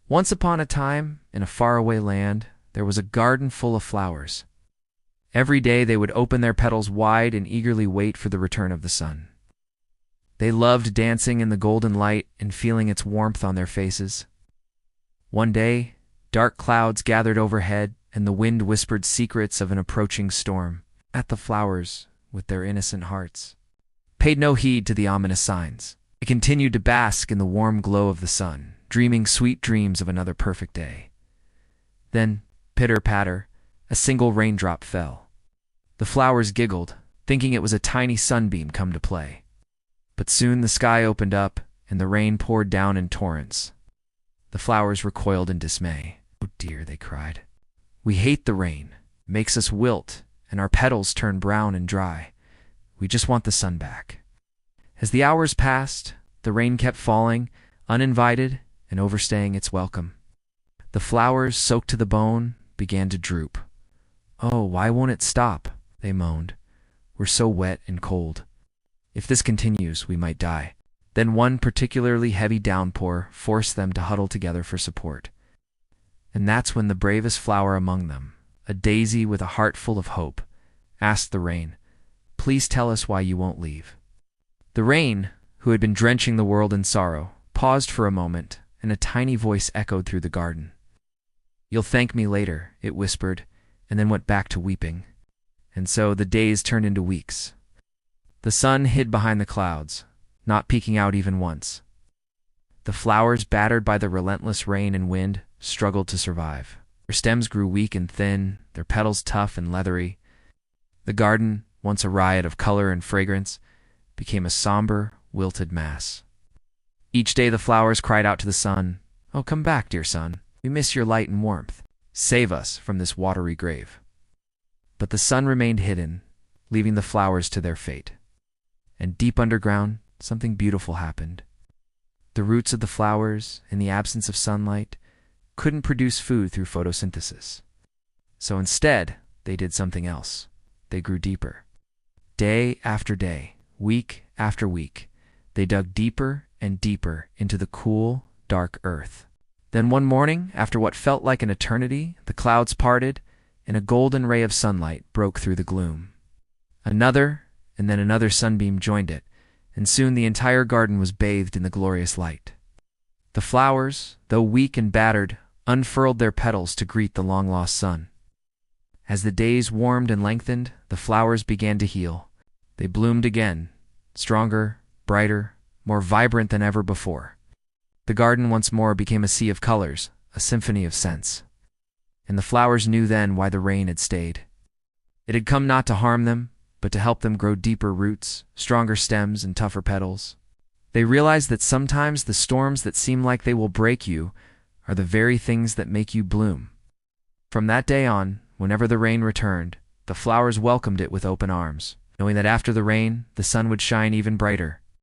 Once upon a time, in a faraway land, there was a garden full of flowers. Every day they would open their petals wide and eagerly wait for the return of the sun. They loved dancing in the golden light and feeling its warmth on their faces. One day, dark clouds gathered overhead, and the wind whispered secrets of an approaching storm at the flowers with their innocent hearts. Paid no heed to the ominous signs. They continued to bask in the warm glow of the sun, dreaming sweet dreams of another perfect day. Then, pitter-patter, a single raindrop fell. The flowers giggled, thinking it was a tiny sunbeam come to play. But soon the sky opened up, and the rain poured down in torrents. The flowers recoiled in dismay. "Oh dear," they cried. "We hate the rain. It makes us wilt, and our petals turn brown and dry. We just want the sun back." As the hours passed, the rain kept falling, uninvited and overstaying its welcome. The flowers, soaked to the bone, began to droop. "Oh, why won't it stop?" they moaned. "We're so wet and cold. If this continues, we might die." Then one particularly heavy downpour forced them to huddle together for support. And that's when the bravest flower among them, a daisy with a heart full of hope, asked the rain, "Please tell us why you won't leave." The rain, who had been drenching the world in sorrow, paused for a moment, and a tiny voice echoed through the garden. "You'll thank me later," it whispered, and then went back to weeping. And so the days turned into weeks. The sun hid behind the clouds, not peeking out even once. The flowers, battered by the relentless rain and wind, struggled to survive. Their stems grew weak and thin, their petals tough and leathery. The garden, once a riot of color and fragrance, became a somber, wilted mass. Each day the flowers cried out to the sun, "Oh, come back, dear sun. We miss your light and warmth. Save us from this watery grave." But the sun remained hidden, leaving the flowers to their fate. And deep underground, something beautiful happened. The roots of the flowers, in the absence of sunlight, couldn't produce food through photosynthesis. So instead, they did something else. They grew deeper. Day after day, week after week, they dug deeper and deeper into the cool, dark earth. Then one morning, after what felt like an eternity, the clouds parted, and a golden ray of sunlight broke through the gloom. Another, and then another sunbeam joined it, and soon the entire garden was bathed in the glorious light. The flowers, though weak and battered, unfurled their petals to greet the long-lost sun. As the days warmed and lengthened, the flowers began to heal. They bloomed again, stronger, brighter, more vibrant than ever before. The garden once more became a sea of colors, a symphony of scents. And the flowers knew then why the rain had stayed. It had come not to harm them, but to help them grow deeper roots, stronger stems, and tougher petals. They realized that sometimes the storms that seem like they will break you are the very things that make you bloom. From that day on, whenever the rain returned, the flowers welcomed it with open arms, knowing that after the rain, the sun would shine even brighter,